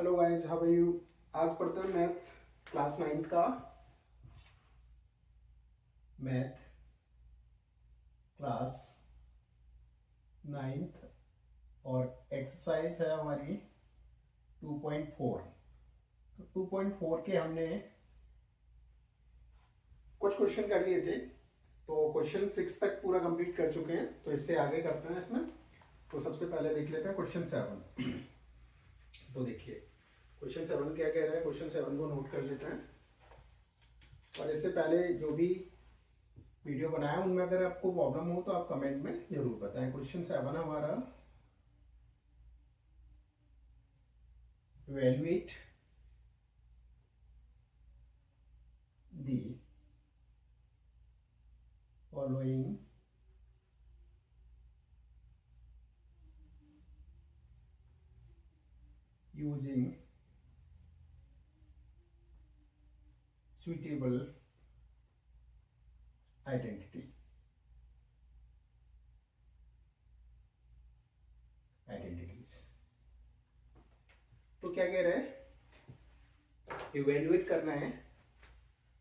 Hello guys, how are you. आज पढ़ते हैं मैथ क्लास 9 का मैथ क्लास 9 और एक्सरसाइज है हमारी 2.4। तो 2.4 के हमने कुछ क्वेश्चन कर लिए थे, तो क्वेश्चन 6 तक पूरा कंप्लीट कर चुके हैं। तो इससे आगे करते हैं इसमें। तो सबसे पहले देख लेते हैं क्वेश्चन 7। तो देखिए क्वेश्चन 7 क्या कह रहा है। क्वेश्चन 7 को नोट कर लेते हैं। और इससे पहले जो भी वीडियो बनाया उनमें अगर आपको प्रॉब्लम हो तो आप कमेंट में जरूर बताएं। क्वेश्चन 7 हमारा, evaluate the following using suitable identities. तो क्या कह रहे हैं, इवेल्युएट करना है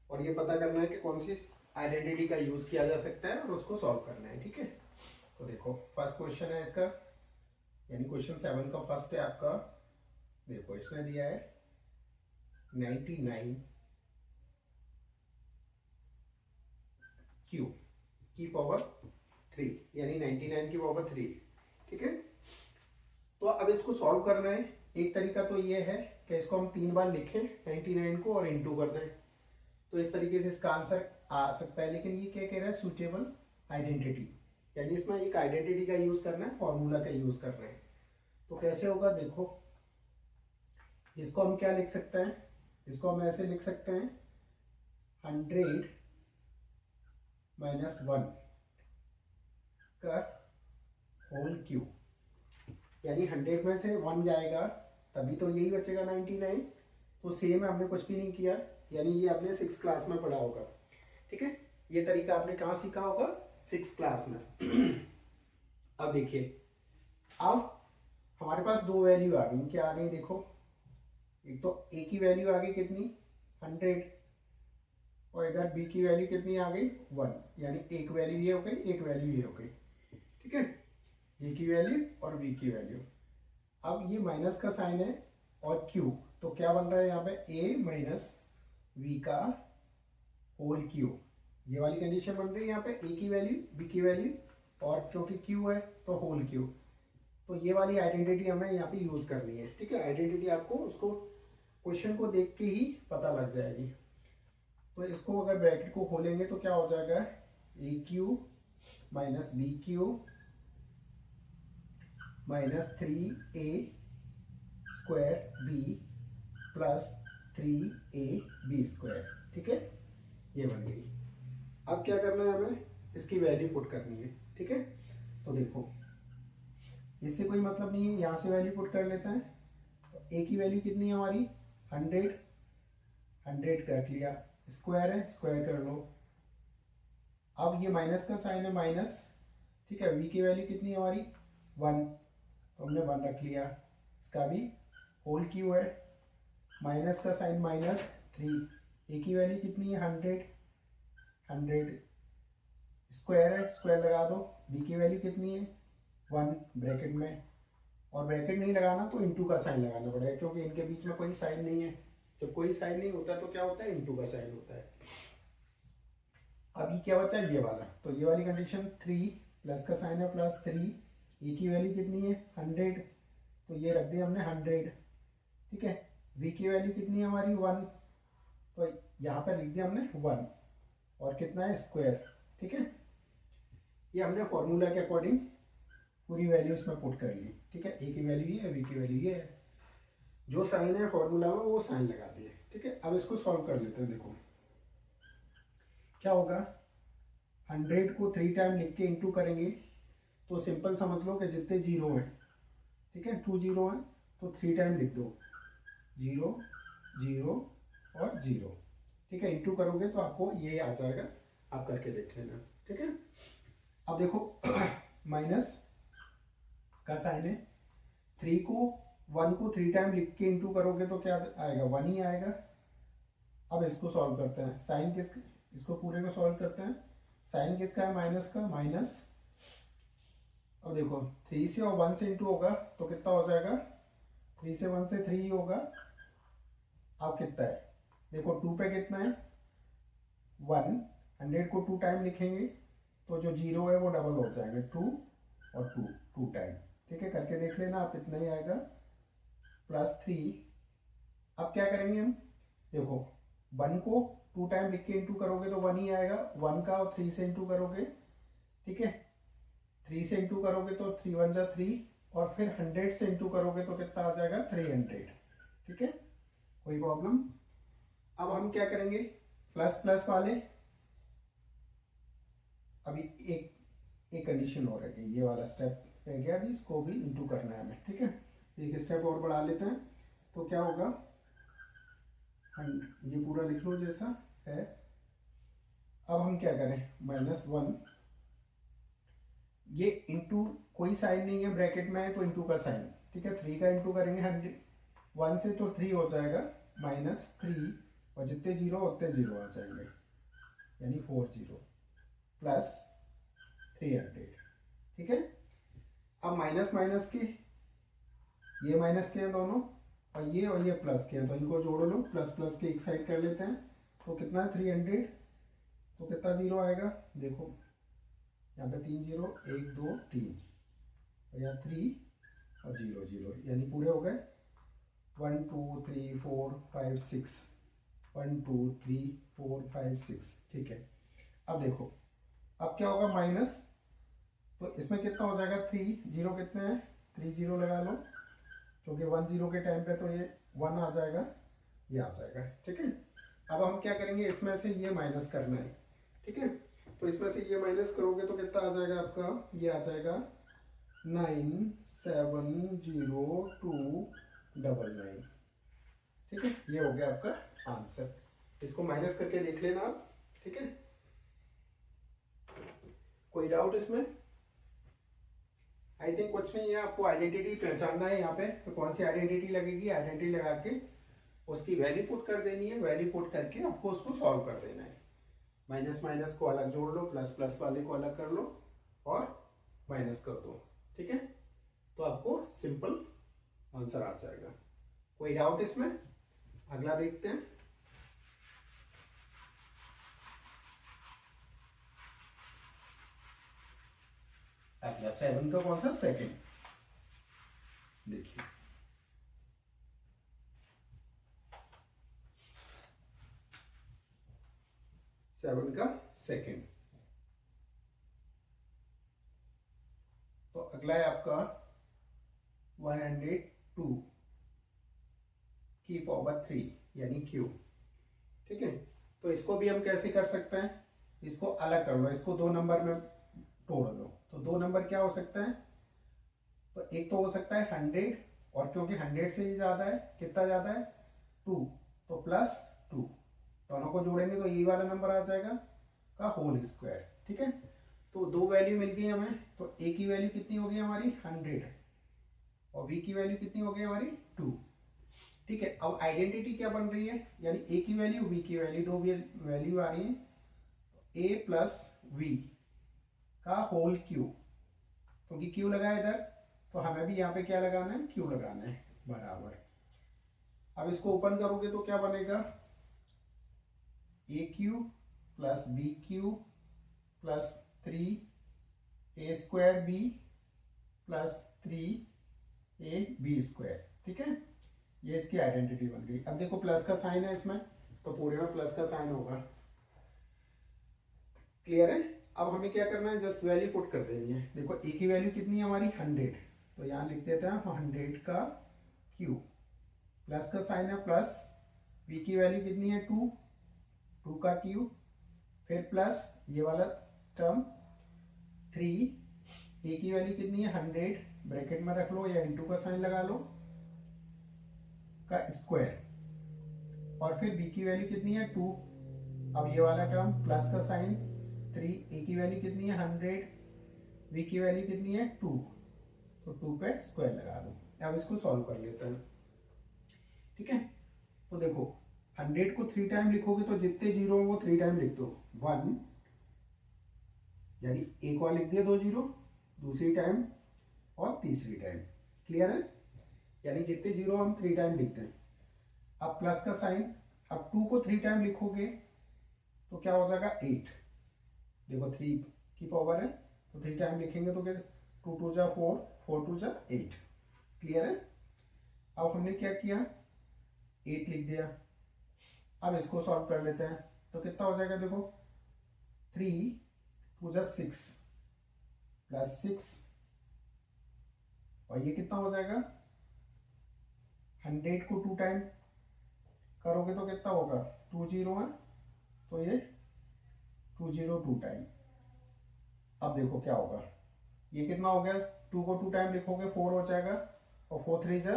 और ये पता करना है कि कौन सी आइडेंटिटी का यूज किया जा सकता है और उसको सॉल्व करना है। ठीक है, तो देखो फर्स्ट क्वेश्चन है इसका, यानी क्वेश्चन 7 का फर्स्ट है आपका। देखो इसने दिया है 99 क्यू की पावर 3, यानी 99 की पावर 3। ठीक है, तो अब इसको सॉल्व करना है। एक तरीका तो ये है कि इसको हम 3 बार लिखें 99 को और इनटू कर दें, तो इस तरीके से इसका आंसर आ सकता है। लेकिन ये क्या कह रहा है, सुटेबल आइडेंटिटी, यानी इसमें एक आइडेंटिटी का यूज करना है, फॉर्मूला का यूज करना है। तो कैसे होगा, देखो इसको हम क्या लिख सकते हैं, इसको हम ऐसे लिख सकते हैं 100 माइनस 1 का होल क्यू, यानी 100 में से 1 जाएगा तभी तो यही बचेगा 99। तो सेम हमने कुछ भी नहीं किया, यानी ये आपने 6 क्लास में पढ़ा होगा। ठीक है, ये तरीका आपने कहाँ सीखा होगा, 6 क्लास में। अब देखिए, अब हमारे पास दो वैल्यू आ गई। क्या आ गई, देखो एक तो ए की वैल्यू आ गई कितनी 100, और इधर बी की वैल्यू कितनी आ गई 1, यानी एक वैल्यू ये हो गई, एक वैल्यू ये हो गई। ठीक है, ए की वैल्यू और बी की वैल्यू। अब ये माइनस का साइन है और क्यू, तो क्या बन रहा है यहाँ पे ए माइनस वी का होल क्यू। ये वाली कंडीशन बन रही है यहाँ पे, ए की वैल्यू बी की वैल्यू और क्योंकि क्यू है तो होल क्यू। तो ये वाली आइडेंटिटी हमें यहाँ पे यूज करनी है। ठीक है, आइडेंटिटी आपको उसको क्वेश्चन को देख के ही पता लग जाएगी। तो इसको अगर ब्रैकेट को खोलेंगे तो क्या हो जाएगा, a cube minus b cube minus 3a square B plus 3ab square. ठीक है, ये बन गई। अब क्या करना है, हमें इसकी वैल्यू पुट करनी है। ठीक है, तो देखो इससे कोई मतलब नहीं है, यहाँ से वैल्यू पुट कर लेते हैं। तो ए की वैल्यू कितनी है हमारी 100, 100 रख लिया, स्क्वायर है स्क्वायर कर लो। अब ये माइनस का साइन है माइनस। ठीक है, वी की वैल्यू कितनी है हमारी 1, तो हमने 1 रख लिया, इसका भी होल क्यू है। माइनस का साइन माइनस 3, ए की वैल्यू कितनी है 100, 100 स्क्वायर है स्क्वायर लगा दो। बी की वैल्यू कितनी है 1 ब्रैकेट में, और ब्रैकेट नहीं लगाना तो इंटू का साइन लगाना पड़ेगा, क्योंकि इनके बीच में कोई साइन नहीं है। जब कोई साइन नहीं होता तो क्या होता है, इंटू का साइन होता है। अब ये क्या बचा, ये वाला, तो ये वाली कंडीशन 3 प्लस का साइन है प्लस 3, ए की वैल्यू कितनी है 100, तो ये रख दिया हमने 100। ठीक है, वी की वैल्यू कितनी है हमारी 1, तो यहाँ पर लिख दिया हमने 1, और कितना है स्क्वायर। ठीक है, ये हमने फॉर्मूला के अकॉर्डिंग पूरी वैल्यू इसमें पुट कर ली। ठीक है, ए की वैल्यू ये है, वी की वैल्यू ये है, जो साइन है फॉर्मूला में वो साइन लगा दिए। ठीक है, अब इसको सॉल्व कर लेते हैं। देखो क्या होगा, 100 को 3 टाइम लिख के इंटू करेंगे तो सिंपल समझ लो कि जितने जीरो हैं, ठीक है 2 जीरो हैं, तो 3 टाइम लिख दो, 0 0 और 0। ठीक है, इंटू करोगे तो आपको ये आ जाएगा, आप करके देख लेना। ठीक है, अब देखो माइनस का साइन है, 3 को वन को 3 टाइम लिख के इंटू करोगे तो क्या आएगा, 1 ही आएगा। अब इसको सॉल्व करते हैं, साइन किस, इसको पूरे को सॉल्व करते हैं। साइन किसका है, माइनस का, माइनस, अब देखो 3 से और 1 से इंटू होगा तो कितना हो जाएगा, 3 से 1 से 3 ही होगा। अब कितना है, देखो 2 पे कितना है 1, 100 को 2 टाइम लिखेंगे तो जो 0 है वो डबल हो जाएंगे, 2 और 2, 2 टाइम। ठीक है, करके देख लेना आप, इतना ही आएगा +3। अब क्या करेंगे हम, देखो 1 को 2 टाइम लिख के इंटू करोगे तो 1 ही आएगा, 1 का और 3 से इंटू करोगे, ठीक है, 3 से इंटू करोगे तो 3 1 जा 3, और फिर 100 से इंटू करोगे तो कितना आ जाएगा 300। ठीक है, कोई प्रॉब्लम। अब हम क्या करेंगे, प्लस प्लस वाले, अभी एक कंडीशन और है कि ये वाला स्टेप रह गया, अभी इसको भी इंटू करना है हमें। ठीक है, एक स्टेप और बढ़ा लेते हैं तो क्या होगा, ये पूरा लिख लो जैसा है। अब हम क्या करें, -1, ये इंटू कोई साइन नहीं है, ब्रैकेट में है तो इंटू का साइन। ठीक है, 3 का इंटू करेंगे 100 से तो 3 हो जाएगा, -3, और जितने जीरो उतने जीरो आ जाएंगे, यानी 40 प्लस 300। ठीक है, अब माइनस माइनस के, ये माइनस के हैं दोनों, और ये प्लस के हैं, तो इनको जोड़ लो, प्लस प्लस के एक साइड कर लेते हैं तो कितना है 300, तो कितना जीरो आएगा, देखो यहाँ पे 3 0, 1 2 3, और यहाँ 3 और 0 0, यानी पूरे हो गए 1 2 3 4 5 6, 1 2 3 4 5 6। ठीक है, अब देखो अब क्या होगा माइनस, तो इसमें कितना हो जाएगा 3 0, कितने हैं 3 0 लगा लो, क्योंकि 1 0 के टाइम पे तो ये 1 आ जाएगा, ये आ जाएगा। ठीक है, अब हम क्या करेंगे, इसमें से ये माइनस करना है। ठीक है, तो इसमें से ये माइनस करोगे तो कितना आ जाएगा आपका, ये आ जाएगा 9702999। ठीक है, ये हो गया आपका आंसर, इसको माइनस करके देख लेना आप। ठीक है, कोई डाउट इसमें, आई थिंक कुछ नहीं है, आपको आइडेंटिटी पहचानना है यहाँ पे, तो कौन सी आइडेंटिटी लगेगी, आइडेंटिटी लगा के उसकी वैल्यू पुट कर देनी है, वैल्यू पुट करके आपको उसको सॉल्व कर देना है। माइनस माइनस को अलग जोड़ लो, प्लस प्लस वाले को अलग कर लो और माइनस कर दो। ठीक है, तो आपको सिंपल आंसर आ जाएगा। कोई डाउट इसमें, अगला देखते हैं। अगला 7 का कौन सा, सेकंड, देखिए 7 का सेकंड, तो अगला है आपका 102 की पावर 3 यानी क्यूब। ठीक है, तो इसको भी हम कैसे कर सकते हैं, इसको अलग कर लो, इसको 2 नंबर में तोड़ लो, तो 2 नंबर क्या हो सकता है, तो एक तो हो सकता है 100, और क्योंकि 100 से ही ज्यादा है, कितना ज्यादा है 2, तो +2, दोनों को जोड़ेंगे तो ये वाला नंबर आ जाएगा का होल स्क्वायर। ठीक है, तो 2 वैल्यू मिल गई हमें, तो ए की वैल्यू कितनी हो गई हमारी 100, और बी की वैल्यू कितनी हो गई हमारी 2। ठीक है, अब आइडेंटिटी क्या बन रही है, यानी ए की वैल्यू बी की वैल्यू, दो वैल्यू आ रही है, ए प्लस वी का होल क्यूब, क्योंकि क्यू लगा है इधर, तो हमें भी यहाँ पे क्या लगाना है, क्यू लगाना है, बराबर। अब इसको ओपन करोगे तो क्या बनेगा, a cube plus b cube plus 3 a square B plus 3 a b square. ठीक है, ये इसकी आइडेंटिटी बन गई। अब देखो प्लस का साइन है इसमें, तो पूरे में प्लस का साइन होगा, क्लियर है। अब हमें क्या करना है, जस्ट वैल्यू पुट कर देनी है। देखो ए की वैल्यू कितनी है हमारी 100, तो यहाँ लिख देते हैं 100 का क्यूब, प्लस का साइन है प्लस, बी की वैल्यू कितनी है 2, 2 का क्यूब, फिर प्लस ये वाला टर्म 3, ए की वैल्यू कितनी है 100, ब्रैकेट में रख लो या इंटू का साइन लगा लो, का स्क्वायर, और फिर बी की वैल्यू कितनी है 2, अब ये वाला टर्म प्लस का साइन 3, ए की वैल्यू कितनी है 100, बी की वैल्यू कितनी है 2, तो तो 2 पे स्क्वायर लगा दो। अब इसको सॉल्व कर लेते हैं, ठीक है। तो देखो 100 को 3 टाइम लिखोगे तो जितने जीरो हो वो 3 टाइम लिख दो। 1 यानी एक बार लिख दिया 2 जीरो, दूसरी टाइम और तीसरी टाइम। क्लियर है? यानी जितने जीरो हम 3 टाइम लिखते हैं। अब प्लस का साइन, अब 2 को 3 टाइम लिखोगे तो क्या हो जाएगा 8। देखो 3 की पावर है तो 3 टाइम लिखेंगे तो क्या, 2 2 जा 4, 4 2 जा 8। क्लियर है? अब हमने क्या किया, 8 लिख दिया। अब इसको सॉल्व कर लेते हैं तो कितना हो जाएगा, देखो 3 2 जा 6 प्लस 6, और ये कितना हो जाएगा, 100 को 2 टाइम करोगे तो कितना होगा, 2 जीरो है तो ये 202 टाइम। अब देखो क्या होगा, ये कितना हो गया, 2 को 2 टाइम लिखोगे 4 हो जाएगा, और 4 3 जा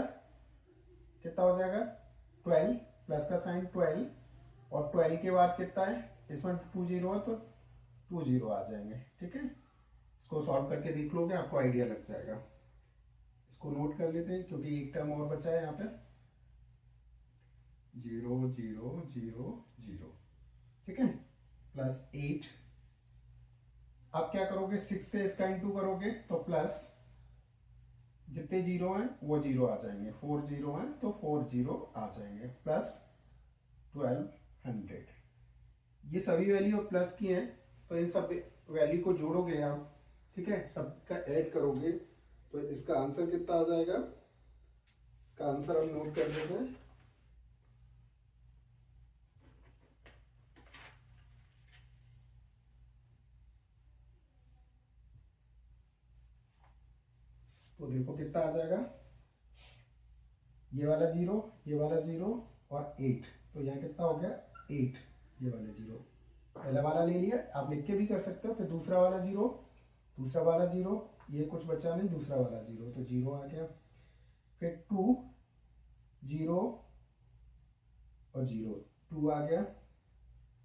कितना हो जाएगा 12, प्लस का साइन 12, और 12 के बाद कितना है, इसमें 2 जीरो है तो 2 जीरो आ जाएंगे। ठीक है, इसको सॉल्व करके देख लोगे, आपको आइडिया लग जाएगा। इसको नोट कर लेते हैं क्योंकि एक टर्म और बचा है यहाँ पे, 0 0 0 0। ठीक है, प्लस 8। अब क्या करोगे, 6 से इसका इंटू करोगे तो प्लस, जितने जीरो हैं वो जीरो आ जाएंगे, 4 जीरो हैं तो 4 जीरो आ जाएंगे, प्लस 1200। ये सभी वैल्यू प्लस की हैं तो इन सब वैल्यू को जोड़ोगे आप, ठीक है, सबका ऐड करोगे तो इसका आंसर कितना आ जाएगा। इसका आंसर हम नोट कर देते हैं, तो देखो कितना आ जाएगा, ये वाला जीरो, ये वाला जीरो और 8, तो यहाँ कितना हो गया 8। ये वाला जीरो पहला वाला ले लिया, आप लिख के भी कर सकते हो। फिर दूसरा वाला जीरो, दूसरा वाला जीरो, ये कुछ बचा नहीं, दूसरा वाला जीरो तो जीरो आ गया। फिर 2 जीरो और जीरो, 2 आ गया।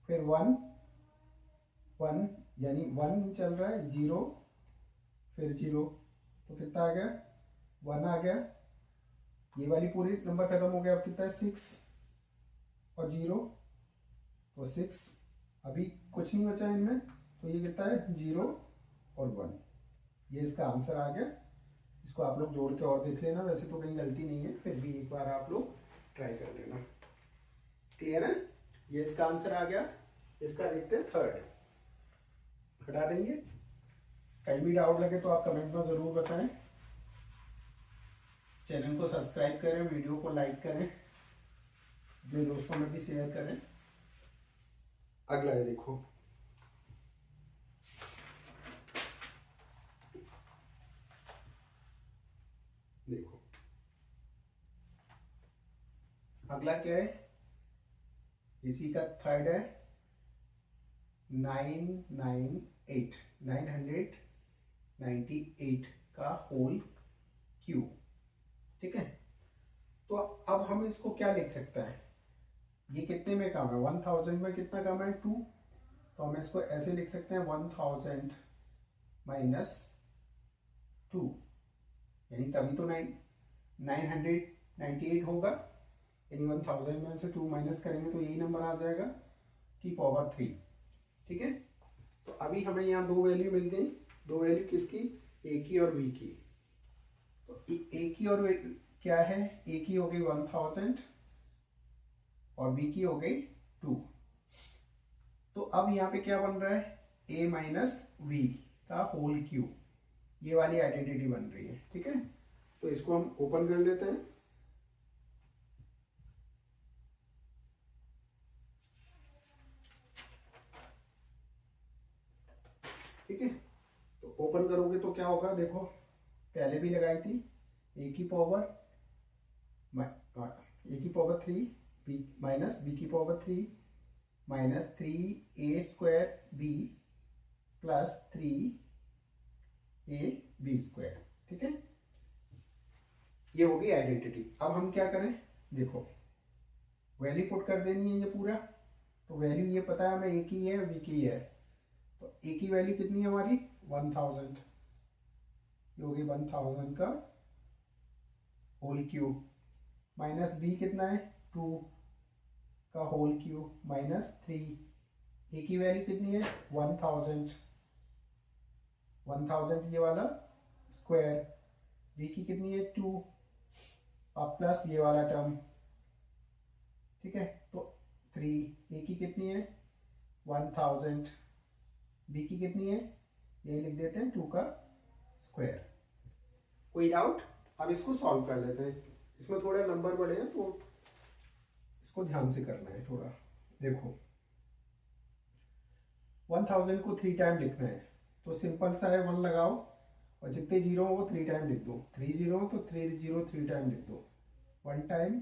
फिर 1 1 यानी 1 ही चल रहा है, जीरो फिर जीरो, तो कितना आ गया 1 आ गया। ये वाली पूरी नंबर खत्म हो गया, अब कितना है 6 और जीरो तो 6, अभी कुछ नहीं बचा इनमें, तो ये कितना है 0 और 1। ये इसका आंसर आ गया। इसको आप लोग जोड़ के और देख लेना, वैसे तो कहीं गलती नहीं है, फिर भी एक बार आप लोग ट्राई कर लेना। क्लियर है? ये इसका आंसर आ गया। इसका देखते हैं थर्ड, हटा देंगे। कहीं भी डाउट लगे तो आप कमेंट में ज़रूर बताएं। चैनल को सब्सक्राइब करें, वीडियो को लाइक करें, अपने दोस्तों में भी शेयर करें। अगला है, देखो देखो अगला क्या है, इसी का थर्ड है, 998 का होल क्यूब। ठीक है, तो अब हम इसको क्या लिख सकते हैं, ये कितने में कम है, 1000 में कितना कम है 2, तो हम इसको ऐसे लिख सकते हैं 1000 माइनस 2, यानी तभी तो 998 होगा, यानी 1000 में से 2 माइनस करेंगे तो यही नंबर आ जाएगा की पावर 3। ठीक है, तो अभी हमें यहाँ दो वैल्यू मिल गई, दो वैल्यू किसकी, ए की और बी की। तो ए की और क्या है, ए की हो गई 1000 और बी की हो गई 2। तो अब यहाँ पे क्या बन रहा है, a माइनस वी का होल क्यूब, ये वाली आइडेंटिटी बन रही है। ठीक है, तो इसको हम ओपन कर लेते हैं। ठीक है, तो ओपन करोगे तो क्या होगा, देखो पहले भी लगाई थी, ए की पावर 3 बी माइनस बी की power 3 minus 3a square B plus 3ab square. ठीक है, ये होगी आइडेंटिटी। अब हम क्या करें, देखो वैल्यू पुट कर देनी है ये पूरा, तो वैल्यू ये पता है हमें, ए की है बी की है, तो ए की वैल्यू कितनी है हमारी 1000, ये होगी 1000 का होल क्यूब, माइनस बी कितना है 2 का होल क्यूब, माइनस 3, ए की वैल्यू कितनी है 1000, 1000 ये वाला स्क्वायर, बी की कितनी है 2, अब प्लस ये वाला टर्म, ठीक है, तो 3, ए की कितनी है 1000, बी की कितनी है, यही लिख देते हैं 2 का स्क्वायर। कोई डाउट? अब इसको सॉल्व कर लेते हैं, इसमें थोड़े नंबर बड़े हैं तो इसको ध्यान से करना है थोड़ा। देखो 1000 को 3 टाइम लिखना है तो सिंपल सा है 1 लगाओ और जितने जीरो हो वो 3 टाइम लिख दो, 3 जीरो हो तो 3 जीरो 3 टाइम लिख दो, 1 टाइम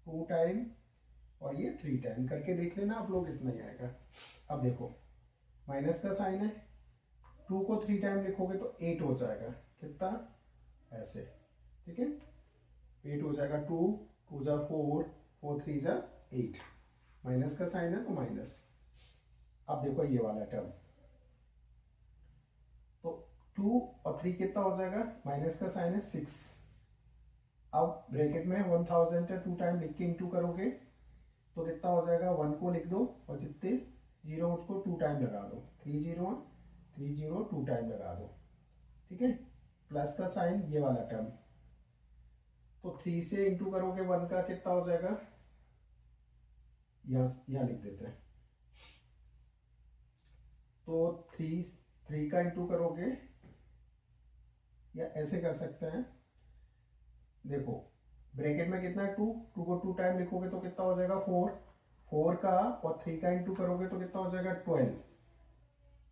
2 टाइम और ये 3 टाइम करके देख लेना आप लोग, इतना ही आएगा। अब देखो माइनस का साइन है, 2 को 3 टाइम लिखोगे तो 8 हो जाएगा, कितना ऐसे, ठीक है 8 हो जाएगा, 2 2 जा 4, 4 3 जा 8, माइनस का साइन है तो माइनस। अब देखो ये वाला टर्म, तो 2 और 3 कितना हो जाएगा, माइनस का साइन है 6, अब ब्रैकेट में 1000 है 2 टाइम लिख के इंटू करोगे तो कितना हो जाएगा, 1 को लिख दो और जितने जीरो उसको 2 टाइम लगा दो, 3 जीरो 3 जीरो 2 टाइम लगा दो, ठीक है, प्लस का साइन ये वाला टर्म, तो 3 से इंटू करोगे 1 का कितना हो जाएगा, यहाँ लिख देते हैं, तो 3 का इंटू करोगे या ऐसे कर सकते हैं, देखो ब्रैकेट में कितना है 2 को 2 टाइम लिखोगे तो कितना हो जाएगा 4, 4 का और 3 का इंटू करोगे तो कितना हो जाएगा 12,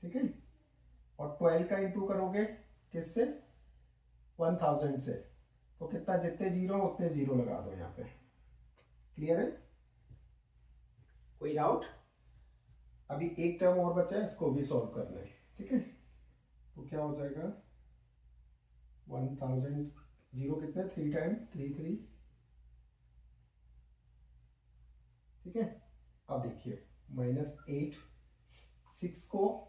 ठीक है, और 12 का इंटू करोगे किससे 1000 से, तो कितना जितने जीरो उतने जीरो लगा दो यहाँ पे, क्लियर है, कोई डाउट? अभी एक टर्म और बचा है, इसको भी सॉल्व करना है, ठीक है, तो क्या हो जाएगा 1000, जीरो कितने 3 टाइम 3 3, ठीक है, अब देखिए -8, 6 को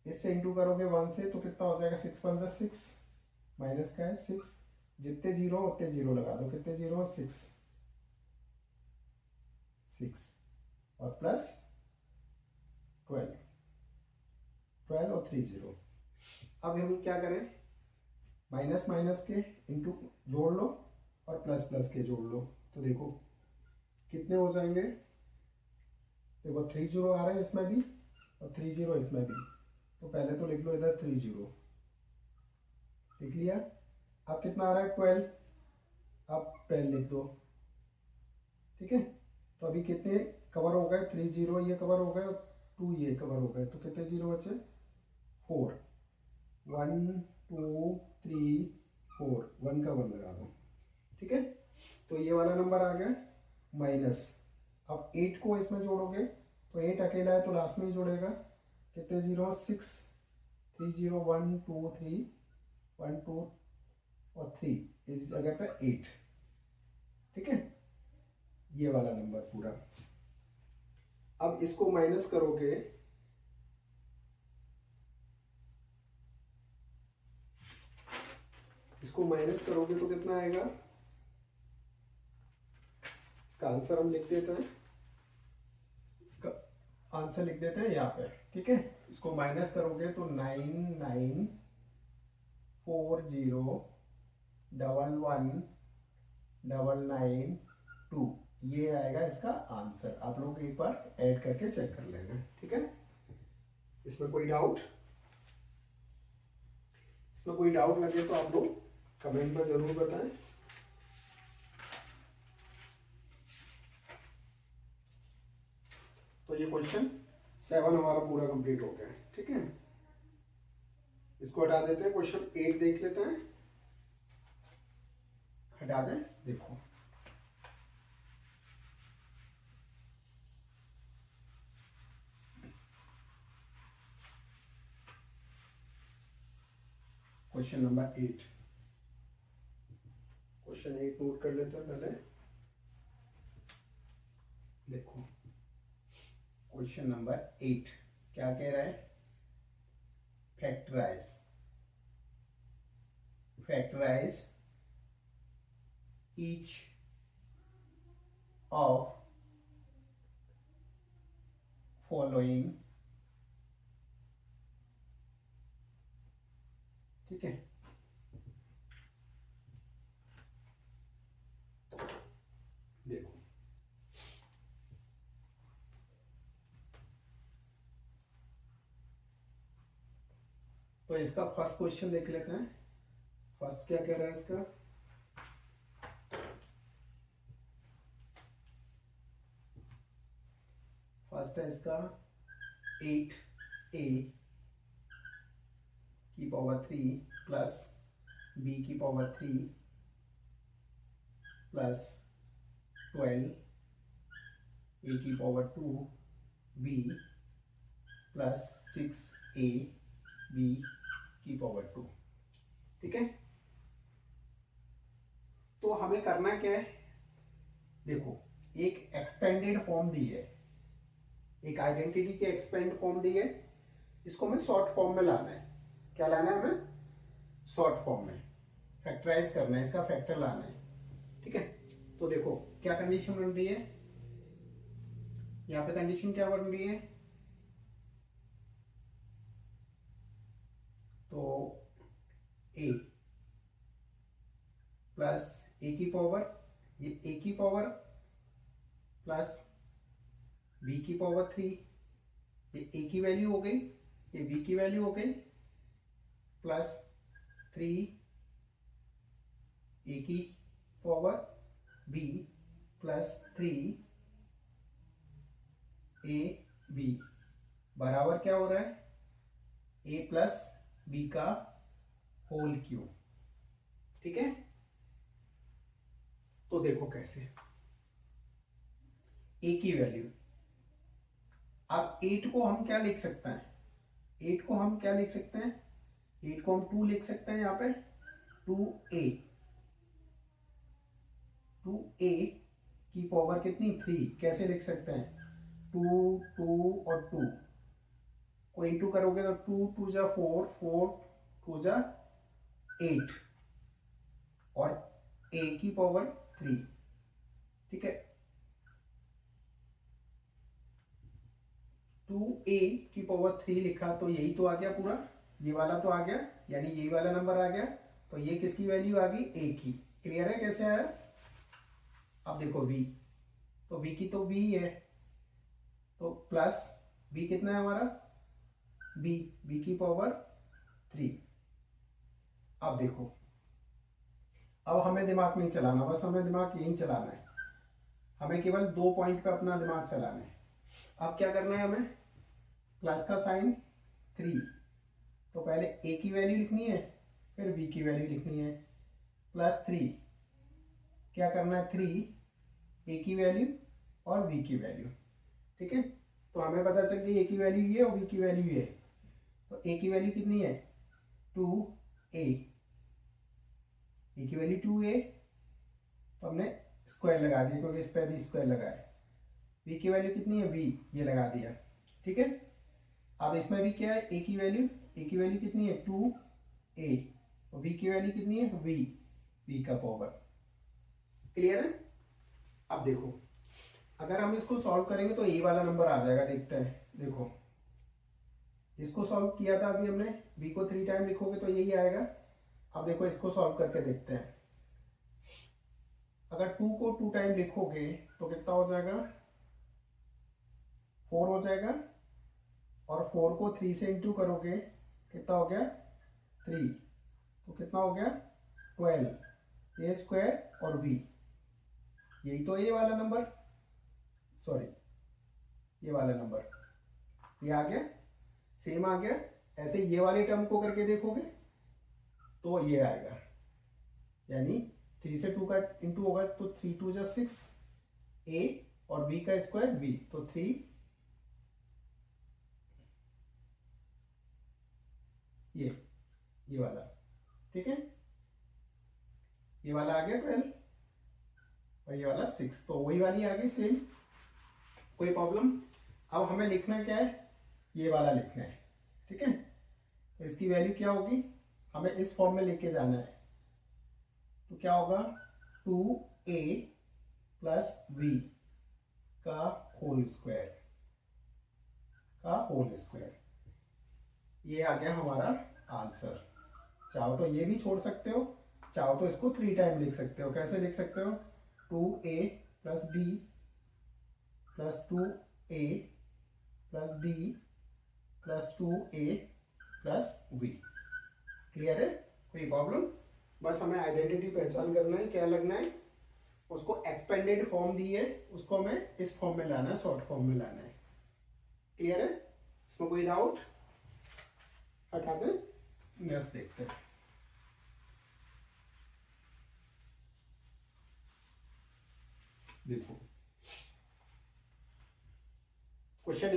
इससे इंटू करोगे 1 से तो कितना हो जाएगा 6 1 6, माइनस का है 6, जितने जीरो उतने जीरो लगा दो, कितने जीरो 6 6 और प्लस 12 12 और 3 जीरो। अब हम क्या करें, माइनस माइनस के इंटू जोड़ लो और प्लस प्लस के जोड़ लो, तो देखो कितने हो जाएंगे, देखो 3 जीरो आ रहे हैं इसमें भी और 3 जीरो इसमें भी, तो पहले तो लिख लो इधर 3 जीरो, लिख लिया, अब कितना आ रहा है 12, अब 12 लिख दो, ठीक है, तो अभी कितने कवर हो गए, 3 जीरो ये कवर हो गए और 2 ये कवर हो गए, तो कितने जीरो बचे 4, 1 2 3 4, 1 का 1 लगा दो, ठीक है, तो ये वाला नंबर आ गया माइनस, अब 8 को इसमें जोड़ोगे तो 8 अकेला है तो लास्ट में ही जोड़ेगा, कितने जीरो 6, 3 जीरो 1 2 3, 1 2 और 3, इस जगह पे 8, ठीक है, ये वाला नंबर पूरा। अब इसको माइनस करोगे, इसको माइनस करोगे तो कितना आएगा, इसका आंसर हम लिख देते हैं, इसका आंसर लिख देते हैं यहाँ पे, ठीक है, इसको माइनस करोगे तो 994011 992, ये आएगा इसका आंसर, आप लोग एक बार ऐड करके चेक कर लेना, ठीक है, इसमें कोई डाउट? इसमें कोई डाउट लगे तो आप लोग कमेंट में जरूर बताएं। तो ये क्वेश्चन 7 हमारा पूरा कंप्लीट हो गया है, ठीक है, इसको हटा देते हैं, क्वेश्चन 8 देख लेते हैं, हटा दें, देखो क्वेश्चन नंबर 8, क्वेश्चन 8 नोट कर लेते हैं पहले, देखो क्वेश्चन नंबर 8 क्या कह रहा है, factorise factorize each of following, ठीक है। देखो तो इसका फर्स्ट क्वेश्चन देख लेते हैं। फर्स्ट क्या कह रहा है इसका, फर्स्ट है इसका 8a की पावर 3 प्लस b की पावर 3 प्लस 12 a की power 2 b plus 6a b की पावर 2, ठीक है। तो हमें करना क्या है, देखो एक एक्सपेंडेड फॉर्म दी है, एक आइडेंटिटी की एक्सपेंड फॉर्म दी है, इसको हमें शॉर्ट फॉर्म में लाना है। क्या लाना है हमें, शॉर्ट फॉर्म में फैक्टराइज करना है, इसका फैक्टर लाना है, ठीक है। तो देखो क्या कंडीशन बन रही है, यहां पे कंडीशन क्या बन रही है, तो a प्लस ए की पावर, ये a की पावर प्लस b की पावर 3, ये a की वैल्यू हो गई, ये b की वैल्यू हो गई, प्लस 3 a की power b plus 3 a b बराबर क्या हो रहा है, a प्लस b का होल क्यूब, ठीक है। तो देखो कैसे, a की वैल्यू, अब 8 को हम क्या लिख सकते हैं, 8 को हम क्या लिख सकते हैं, 8 को हम 2 लिख सकते हैं, यहाँ पे 2a, 2a की पावर कितनी 3, कैसे लिख सकते हैं, 2 2 और 2 को इंटू करोगे तो 2 2 जा 4, 4 2 जा 8 और a की पावर 3, ठीक है। 2a की पावर 3 लिखा तो यही तो आ गया पूरा, ये वाला तो आ गया, यानी यही वाला नंबर आ गया, तो ये किसकी वैल्यू आ गई, a की। क्लियर है कैसे आया। अब देखो v, तो v की तो v है, तो प्लस v कितना है हमारा, b की पावर 3। अब देखो, अब हमें दिमाग नहीं चलाना, बस हमें दिमाग यही चलाना है, हमें केवल 2 पॉइंट पे अपना दिमाग चलाना है। अब क्या करना है, हमें प्लस का साइन 3, तो पहले a की वैल्यू लिखनी है, फिर b की वैल्यू लिखनी है, प्लस 3 क्या करना है, 3 a की वैल्यू और b की वैल्यू, ठीक है। तो हमें पता चल गई a की वैल्यू ये और b की वैल्यू ये, तो a की वैल्यू कितनी है 2a, a की वैल्यू 2a, तो हमने स्क्वायर लगा दिया क्योंकि इस पर भी स्क्वायर लगा है। b की वैल्यू कितनी है b, ये लगा दिया, ठीक है। अब इसमें भी क्या है, a की वैल्यू कितनी है 2a, और b की वैल्यू कितनी है b का पावर। क्लियर है। अब देखो अगर हम इसको सॉल्व करेंगे तो a वाला नंबर आ जाएगा, देखते हैं। देखो इसको सॉल्व किया था अभी हमने, b को 3 टाइम लिखोगे तो यही आएगा। अब देखो इसको सॉल्व करके देखते हैं, अगर 2 को 2 टाइम लिखोगे तो कितना हो जाएगा, 4 हो जाएगा, और 4 को 3 से इंटू करोगे कितना हो गया 3, तो कितना हो गया 12, a स्क्वायर और b, यही तो ये वाला नंबर, सॉरी ये वाला नंबर, ये आ गया, सेम आ गया। ऐसे ये वाले टर्म को करके देखोगे तो ये आएगा, यानी 3 से 2 का इंटू होगा तो 3 2 जा 6 a और b का स्क्वायर b, तो 3 ये वाला, ठीक है। ये वाला आ गया 12 और ये वाला 6, तो वही वाली आ गई सेम, कोई प्रॉब्लम। अब हमें लिखना क्या है, ये वाला लिखना है, ठीक है। तो इसकी वैल्यू क्या होगी, हमें इस फॉर्म में लेके जाना है, तो क्या होगा 2a प्लस b का होल स्क्वायर। ये आ गया हमारा आंसर। चाहो तो ये भी छोड़ सकते हो, चाहो तो इसको 3 टाइम लिख सकते हो। कैसे लिख सकते हो? 2a plus b plus 2a plus b plus 2a plus b। Clear है? कोई प्रॉब्लम? बस हमें आइडेंटिटी पहचान करना है, क्या लगना है, उसको एक्सपेंडेड फॉर्म दी है, उसको हमें इस फॉर्म में लाना है, शॉर्ट फॉर्म में लाना है। क्लियर है? इसमें कोई डाउट? हटा दें, नेक्स्ट देखते हैं। देखो क्वेश्चन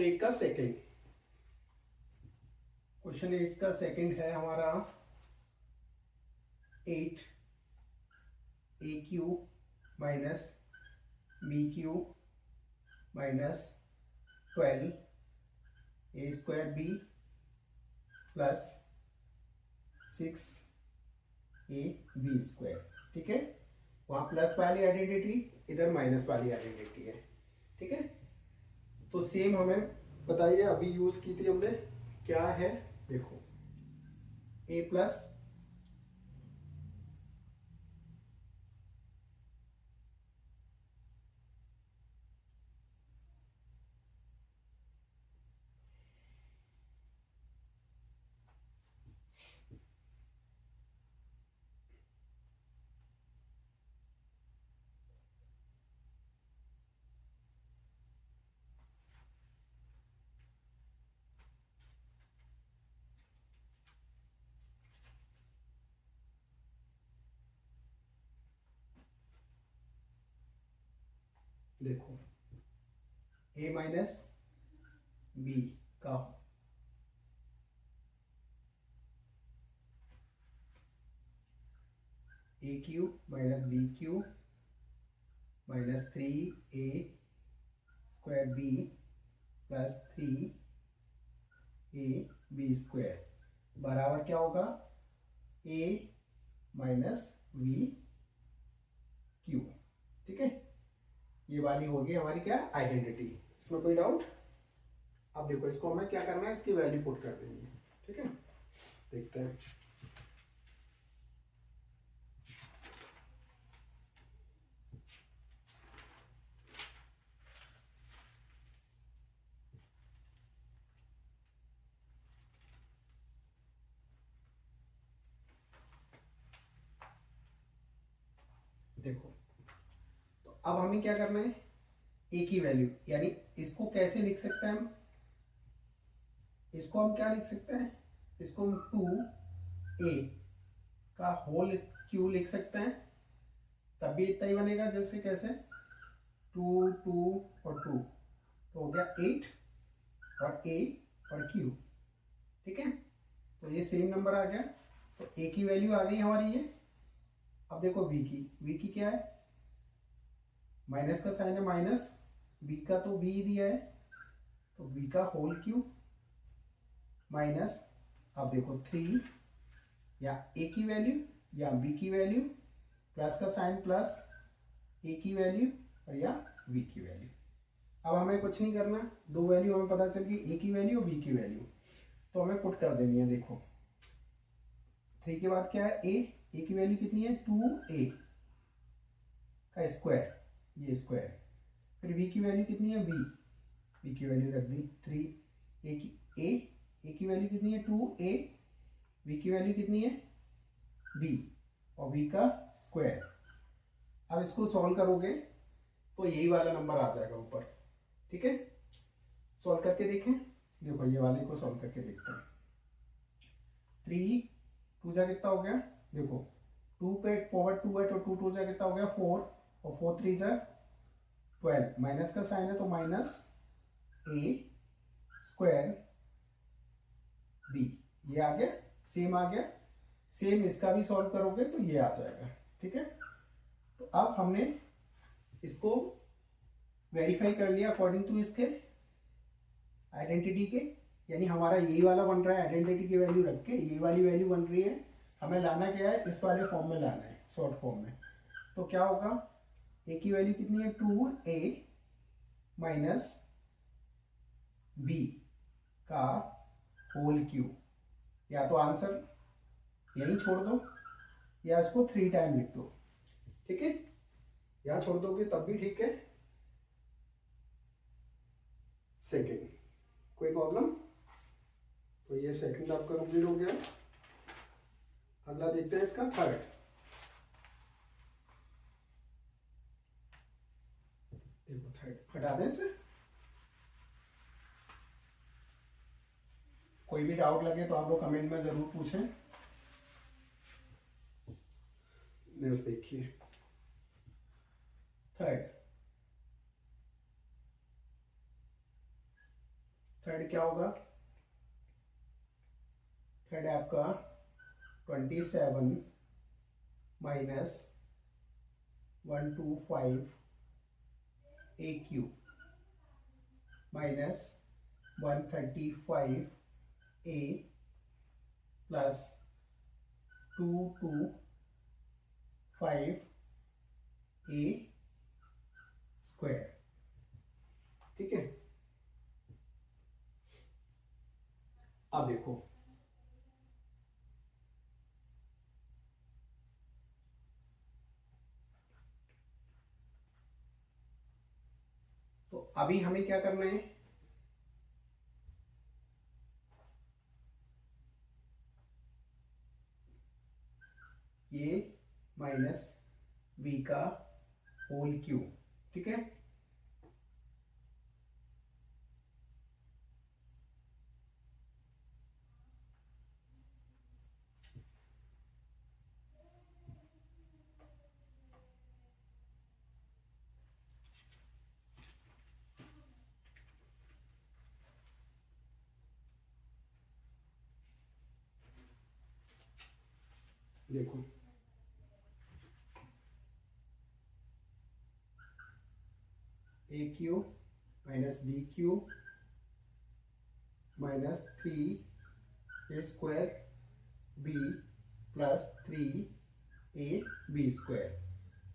8 का सेकंड है हमारा 8 a cube minus b cube minus 12 a square B plus 6 a b square. ठीक है, वहां प्लस वाली आइडेंटिटी, इधर माइनस वाली आइडेंटिटी है। ठीक है, तो सेम हमें बताइए, अभी यूज की थी हमने, क्या है? देखो ए प्लस देखो ए माइनस बी का a cube minus b cube minus 3a square B plus 3a b square बराबर क्या होगा? a minus b cube. ठीक है, ये वाली होगी हमारी क्या? आइडेंटिटी। इसमें कोई डाउट? अब देखो, इसको हमें क्या करना है, इसकी वैल्यू पुट कर देंगे। ठीक है, देखते हैं। देखो, तो अब हमें क्या करना है, ए की वैल्यू, यानी इसको कैसे लिख सकते हैं हम? इसको हम क्या लिख सकते हैं? इसको हम 2a का होल क्यू लिख सकते हैं, तब भी इतना ही बनेगा। जैसे कैसे? 2 2 और 2 तो हो गया 8 और a और q। ठीक है, तो ये सेम नंबर आ गया, तो a की वैल्यू आ गई हमारी ये। अब देखो v की क्या है? माइनस का साइन है, माइनस b का तो b दिया है, तो b का होल क्यूब माइनस, अब देखो 3 या a की वैल्यू या b की वैल्यू, प्लस का साइन प्लस a की वैल्यू और या b की वैल्यू। अब हमें कुछ नहीं करना, दो वैल्यू हमें पता चल गई, a की वैल्यू और b की वैल्यू, तो हमें पुट कर देनी है। देखो 3 के बाद क्या है? a की वैल्यू कितनी है? 2a का स्क्वायर, ये स्क्वायर, फिर b की वैल्यू कितनी है? b की वैल्यू रख दी 3। a की वैल्यू कितनी है? 2a, b की वैल्यू कितनी है? b, और b का स्क्वायर। अब इसको सॉल्व करोगे तो यही वाला नंबर आ जाएगा ऊपर। ठीक है, सॉल्व करके देखें। देखो ये वाले को सॉल्व करके देखते हैं। 3 2 जा कितना हो गया? देखो 2 पे फॉरवर्ड 2 है, तो 2 2 जा कितना हो गया? 4, और 4 3 जा 12, माइनस का साइन है तो माइनस a स्क्वायर b, ये आ गया, सेम आ गया। सेम इसका भी सॉल्व करोगे तो ये आ जाएगा। ठीक है, तो अब हमने इसको वेरीफाई कर लिया अकॉर्डिंग टू इसके आइडेंटिटी के, यानी हमारा यही वाला बन रहा है, आइडेंटिटी की वैल्यू रख के ये वाली वैल्यू बन रही है। हमें लाना क्या है? इस वाले फॉर्म में लाना है। शॉर्ट फॉर्म में। तो क्या होगा, ए की वैल्यू कितनी है 2a माइनस बी का होल क्यूब। या तो आंसर यही छोड़ दो या इसको 3 टाइम लिख दो, ठीक है। यहाँ छोड़ दोगे तब भी ठीक है। सेकेंड, कोई प्रॉब्लम? तो ये सेकंड आपका कंप्लीट हो गया। अगला देखते हैं इसका थर्ड। देखो थर्ड हटा दें इसे। कोई भी डाउट लगे तो आप लोग कमेंट में जरूर पूछें। नेक्स्ट देखिए थर्ड क्या होगा। थर्ड है आपका 27 माइनस 125 ए क्यूब माइनस 135 ए प्लस 225 ए स्क्वायर, ठीक है। अब देखो तो अभी हमें क्या करना है, ये माइनस बी का होल क्यूब, ठीक है। देखो a cube minus b cube minus 3 a square B plus 3 a b square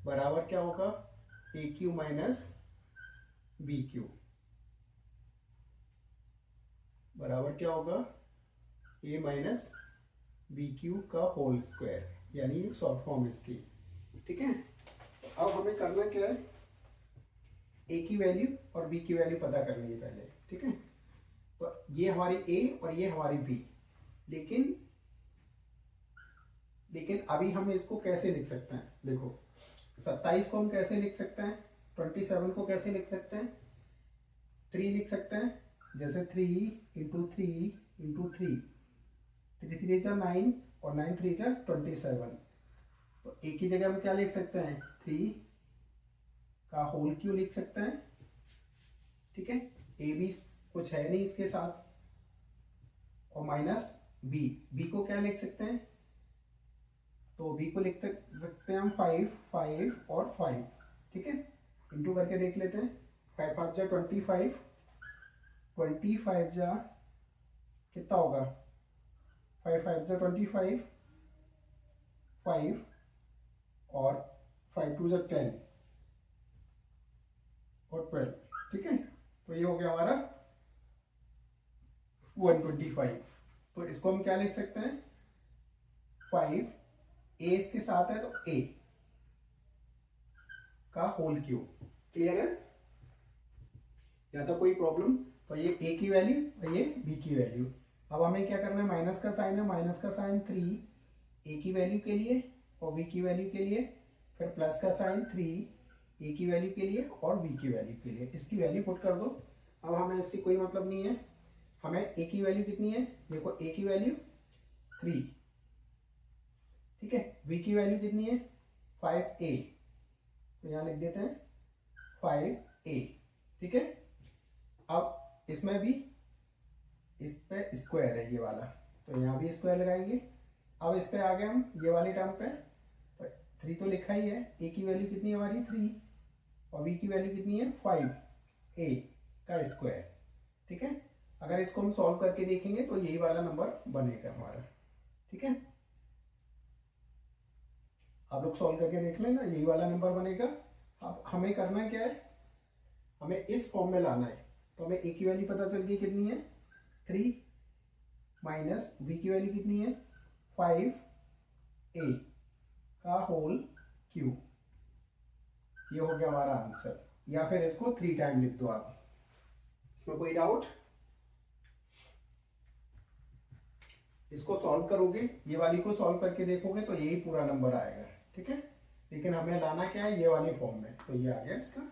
बराबर क्या होगा, a cube minus b cube बराबर क्या होगा, ए माइनस बी क्यूब का होल स्क्वायर, यानी शॉर्ट फॉर्म इसकी, ठीक है। अब हमें करना क्या है, ए की वैल्यू और बी की वैल्यू पता करनी है पहले, ठीक है। तो ये हमारी ए और ये हमारी बी, लेकिन अभी हम इसको कैसे लिख सकते हैं, देखो 27 को हम कैसे लिख सकते हैं, 27 को कैसे लिख सकते हैं, 3 लिख सकते हैं। जैसे 3 इंटू 3 इंटू 3, 3 3 जा 9 और 9 3 जा 27। तो ए की जगह हम क्या लिख सकते हैं, 3 का होल क्यूब लिख सकते हैं, ठीक है। ए बी कुछ है नहीं इसके साथ, और माइनस बी को क्या लिख सकते हैं, तो बी को लिख सकते हैं हम 5 5 और 5, ठीक है। इंटू करके देख लेते हैं, 5 5 जा 25, 25 जा कितना होगा, 5 5 जा 25, 5 और 5 2 जा 10 और 12, ठीक है। तो ये हो गया हमारा 125। तो इसको हम क्या लिख सकते हैं, 5 ए इसके साथ है तो ए का होल क्यूब, क्लियर है। या तो कोई प्रॉब्लम, तो ये ए की वैल्यू और ये बी की वैल्यू। अब हमें क्या करना है, माइनस का साइन है, माइनस का साइन 3 ए की वैल्यू के लिए और बी की वैल्यू के लिए, फिर प्लस का साइन 3 ए की वैल्यू के लिए और बी की वैल्यू के लिए, इसकी वैल्यू पुट कर दो। अब हमें इससे कोई मतलब नहीं है, हमें ए की वैल्यू कितनी है, देखो ए की वैल्यू 3, ठीक है। बी की वैल्यू कितनी है 5a, तो यहां लिख देते हैं 5a, ठीक है। अब इसमें भी इस पे स्क्वायर है ये वाला, तो यहाँ भी स्क्वायर लगाएंगे। अब इस पे आ गए हम ये वाली टर्म पे, तो 3 तो लिखा ही है, ए की वैल्यू कितनी है हमारी 3 और बी की वैल्यू कितनी है 5a का स्क्वायर, ठीक है। अगर इसको हम सॉल्व करके देखेंगे तो यही वाला नंबर बनेगा हमारा, ठीक है। आप लोग सॉल्व करके देख लेना, यही वाला नंबर बनेगा। अब हमें करना क्या है, हमें इस फॉर्म में लाना है। तो हमें ए की वैल्यू पता चल गई कितनी है 3 माइनस बी की वैल्यू कितनी है 5a का होल क्यूब। ये हो गया हमारा आंसर, या फिर इसको 3 टाइम लिख दो आप। इसमें कोई डाउट? इसको सॉल्व करोगे, ये वाली को सॉल्व करके देखोगे तो यही पूरा नंबर आएगा, ठीक है। लेकिन हमें लाना क्या है, ये वाली फॉर्म में। तो ये आ गया इसका,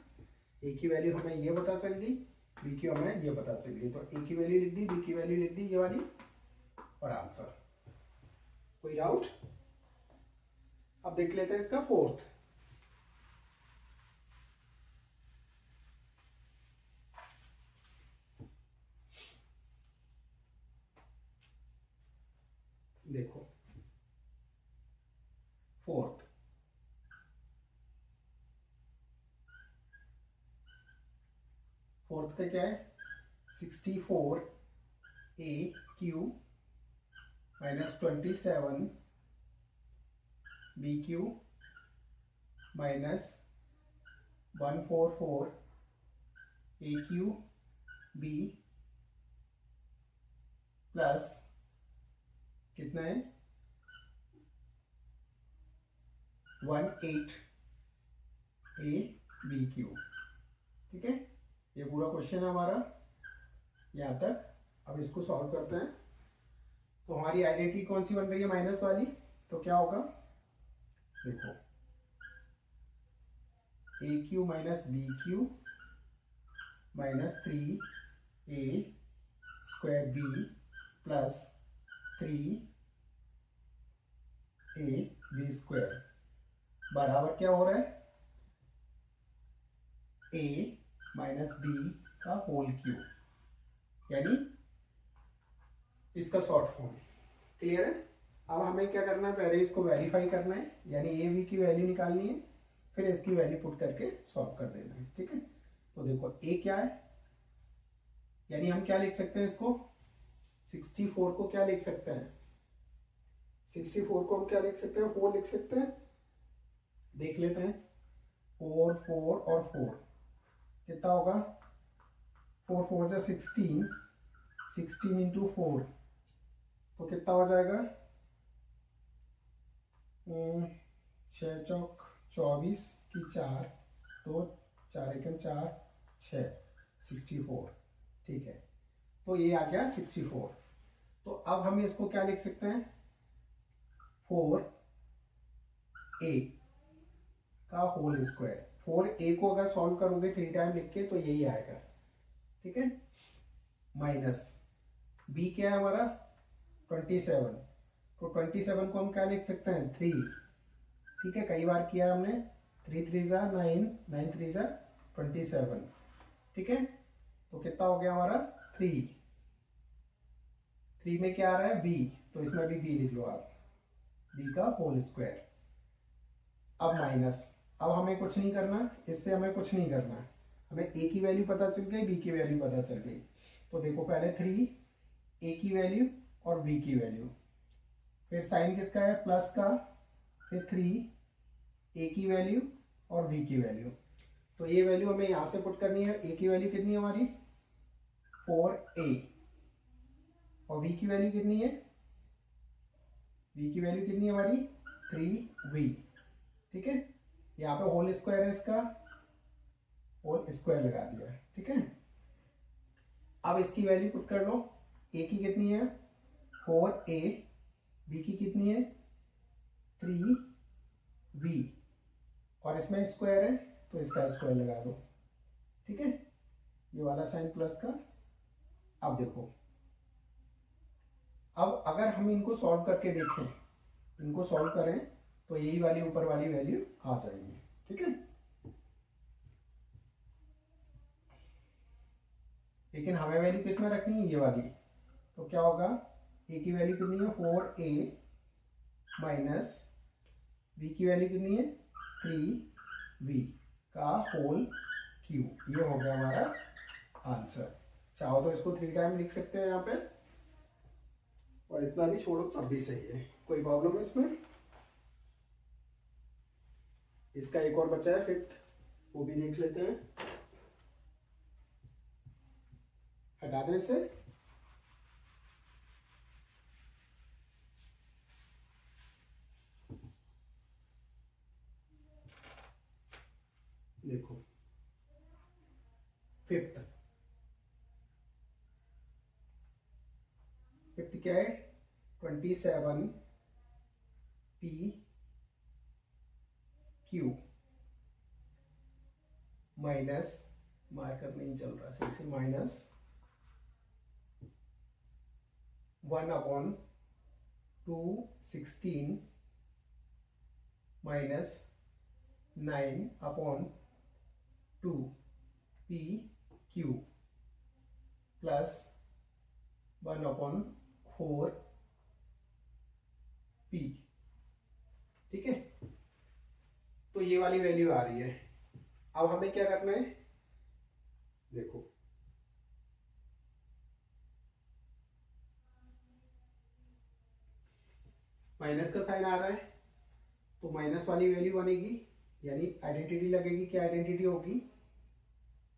ए की वैल्यू हमें ये पता चल गई, बी की हमें ये पता चल गई। तो ए की वैल्यू लिख दी, बी की वैल्यू लिख दी, ये वाली, और आंसर। कोई डाउट? अब देख लेते हैं इसका फोर्थ। देखो फोर्थ, फोर्थ का क्या है 64a Q minus 27b Q minus 144a Q b plus कितना है 18a b क्यू। ठीक है, ये पूरा क्वेश्चन है हमारा यहाँ तक। अब इसको सॉल्व करते हैं। तो हमारी आइडेंटिटी कौन सी बन रही है, माइनस वाली। तो क्या होगा, देखो a cube minus b cube minus 3a square B plus 3a b square बराबर क्या हो रहा है, a माइनस बी का होल क्यूब, यानी इसका शॉर्ट फॉर्म। क्लियर है? अब हमें क्या करना है, पहले इसको वेरीफाई करना है, यानी ए बी की वैल्यू निकालनी है, फिर इसकी वैल्यू पुट करके सॉल्व कर देना है। ठीक है, तो देखो ए क्या है, यानी हम क्या लिख सकते हैं इसको, 64 को क्या लिख सकते हैं, 64 को हम क्या लिख सकते हैं, 4 लिख सकते हैं। देख लेते हैं, 4 4 और 4 कितना होगा, 4 4 जा 16, 16 इंटू 4 तो कितना हो जाएगा, 6 चौक 24 की 4, तो 4 एकम 4 6 64। ठीक है, तो ये आ गया 64। तो अब हम इसको क्या लिख सकते हैं, 4a का होल स्क्वायर। 4a को अगर सॉल्व करोगे 3 टाइम लिख के तो यही आएगा। ठीक है, माइनस b क्या है हमारा 27, तो 27 को हम क्या लिख सकते हैं 3। ठीक है, कई बार किया हमने, 3 3 जा 9, 9 3 जा 27। ठीक है, तो कितना हो गया हमारा 3। 3 में क्या आ रहा है b, तो इसमें भी b लिख लो आप, b का होल स्क्वायर। अब माइनस, अब हमें कुछ नहीं करना, इससे हमें कुछ नहीं करना, हमें a की वैल्यू पता चल गई, b की वैल्यू पता चल गई। तो देखो पहले 3 a की वैल्यू और b की वैल्यू, फिर साइन किसका है प्लस का, फिर 3 a की वैल्यू और b की वैल्यू। तो ये वैल्यू हमें यहाँ से पुट करनी है। a की वैल्यू कितनी है हमारी 4a, और b की वैल्यू कितनी है, b की वैल्यू कितनी है हमारी 3v। ठीक है, यहाँ पे होल स्क्वायर है, इसका होल स्क्वायर लगा दिया। ठीक है, अब इसकी वैल्यू पुट कर लो, a की कितनी है 4a, b की कितनी है 3v, और इसमें स्क्वायर है तो इसका स्क्वायर लगा दो। ठीक है, ये वाला साइन प्लस का। अब देखो, अब अगर हम इनको सॉल्व करके देखें, इनको सॉल्व करें तो यही वाली ऊपर वाली वैल्यू आ जाएगी। ठीक है, लेकिन हमें वैल्यू किस में रखनी है, ये वाली। तो क्या होगा, a की वैल्यू कितनी है 4a माइनस b की वैल्यू कितनी है 3v का होल क्यूब। ये हो गया हमारा आंसर। चाहो तो इसको 3 टाइम लिख सकते हैं यहाँ पे, और इतना भी छोड़ो तब भी सही है। कोई प्रॉब्लम है इसमें? इसका एक और बचा है फिफ्थ, वो भी देख लेते हैं। हटा दें इसे। देखो फिफ्थ, फिफ्थ क्या है, 27 पी क्यू माइनस, मार्कर नहीं चल रहा सही से, minus 1/216 minus 9/2 P Q plus 1/4 P. ठीक है, तो ये वाली वैल्यू आ रही है। अब हमें क्या करना है, देखो माइनस का साइन आ रहा है, तो माइनस वाली वैल्यू बनेगी, यानी आइडेंटिटी लगेगी। क्या आइडेंटिटी होगी,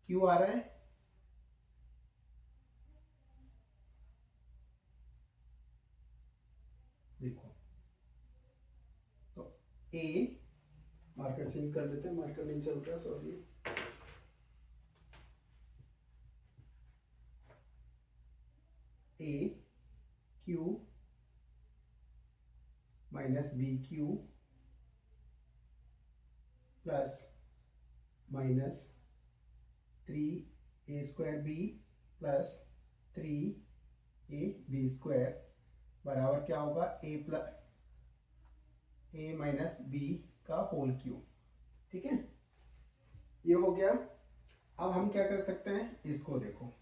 क्यू आ रहा है, देखो तो ए, मार्कर चेंज कर लेते हैं, मार्कर नहीं चल रहा, sorry. A cube minus b cube plus minus 3a² b plus 3ab² बराबर क्या होगा, a माइनस बी का होल क्यूब। ठीक है, ये हो गया। अब हम क्या कर सकते हैं, इसको देखो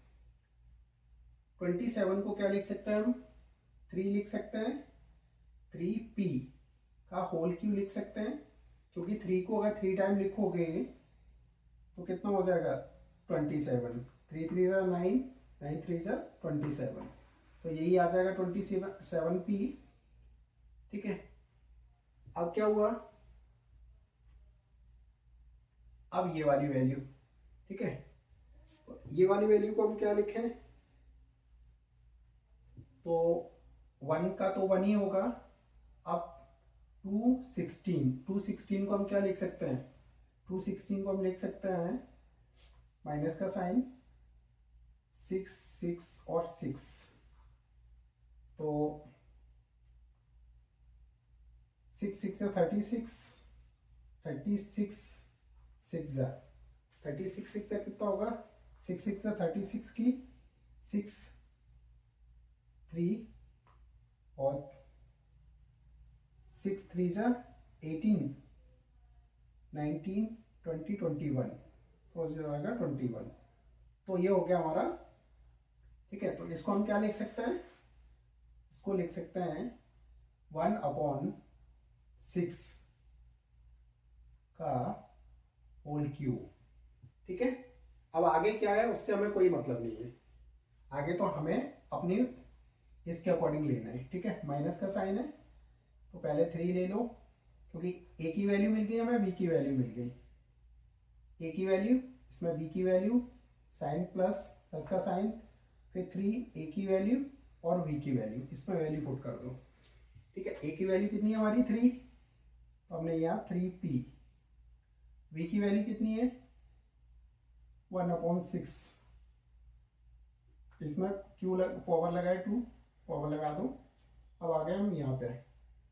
27 को क्या लिख सकते हैं हम, 3 लिख सकते हैं, 3p का होल क्यूब लिख सकते हैं, क्योंकि 3 को अगर 3 टाइम लिखोगे तो कितना हो जाएगा, 27। 3 3 जा 9, 9 3 जा 27, तो यही आ जाएगा 27p। ठीक है, अब क्या हुआ, अब ये वाली वैल्यू, ठीक है, ये वाली वैल्यू को हम क्या लिखें, तो 1 का तो 1 ही होगा। अब 216 को हम क्या लिख सकते हैं, 216 को हम लिख सकते हैं माइनस का साइन, 6 6 और 6, तो 6 6 से 36, 36 6 जा 36, 6 से कितना होगा, 6 6 से 36 की 6 3 और 6 3 जा 18, 19 20 21, तो हो जाएगा 21। तो ये हो गया हमारा। ठीक है, तो इसको हम क्या लिख सकते हैं, इसको लिख सकते हैं 1/6 का होल क्यूब। ठीक है, अब आगे क्या है उससे हमें कोई मतलब नहीं है, आगे तो हमें अपनी इसके अकॉर्डिंग लेना है। ठीक है, माइनस का साइन है तो पहले 3 ले लो, क्योंकि ए की वैल्यू मिल गई हमें, बी की वैल्यू मिल गई, ए की वैल्यू इसमें बी की वैल्यू, साइन प्लस प्लस का साइन, फिर 3 ए की वैल्यू और वी की वैल्यू, इसमें वैल्यू पुट कर दो। ठीक है, ए की वैल्यू कितनी है हमारी 3, तो हमने यहाँ 3p, वी की वैल्यू कितनी है 1/6, इसमें क्यू पावर लगाए 2, पावर लगा दो। अब आ गए हम यहाँ पे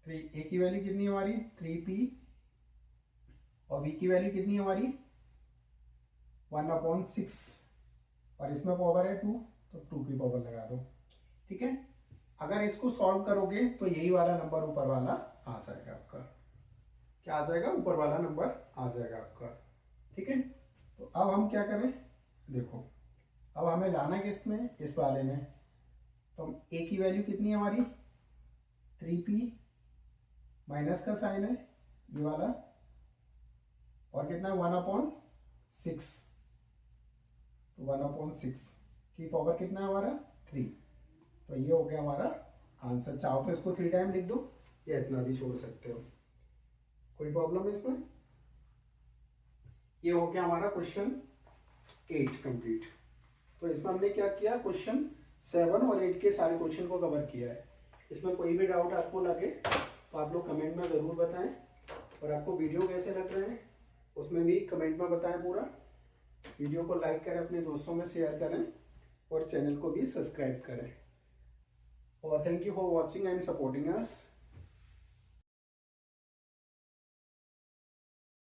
3, ए की वैल्यू कितनी है हमारी 3p और वी की वैल्यू कितनी है हमारी 1/6, और इसमें पावर है 2, तो 2 की पावर लगा दो। ठीक है, अगर इसको सॉल्व करोगे तो यही वाला नंबर ऊपर वाला आ जाएगा आपका, क्या आ जाएगा, ऊपर वाला नंबर आ जाएगा आपका। ठीक है, तो अब हम क्या करें, देखो अब हमें लाना किस में, इस वाले में, तो हम ए की वैल्यू कितनी है हमारी 3p, माइनस का साइन है ये वाला, और कितना 1/6, तो 1/6 की पावर कितना है हमारा 3, तो ये हो गया हमारा आंसर। चाहो तो इसको 3 टाइम लिख दो या इतना भी छोड़ सकते हो, कोई प्रॉब्लम है इसमें। ये हो गया हमारा क्वेश्चन 8 कंप्लीट। तो इसमें हमने क्या किया, क्वेश्चन 7 और 8 के सारे क्वेश्चन को कवर किया है। इसमें कोई भी डाउट आपको लगे तो आप लोग कमेंट में ज़रूर बताएं, और आपको वीडियो कैसे लग रहे हैं उसमें भी कमेंट में बताएं पूरा। वीडियो को लाइक करें, अपने दोस्तों में शेयर करें, और चैनल को भी सब्सक्राइब करें। और thank you for watching and supporting us.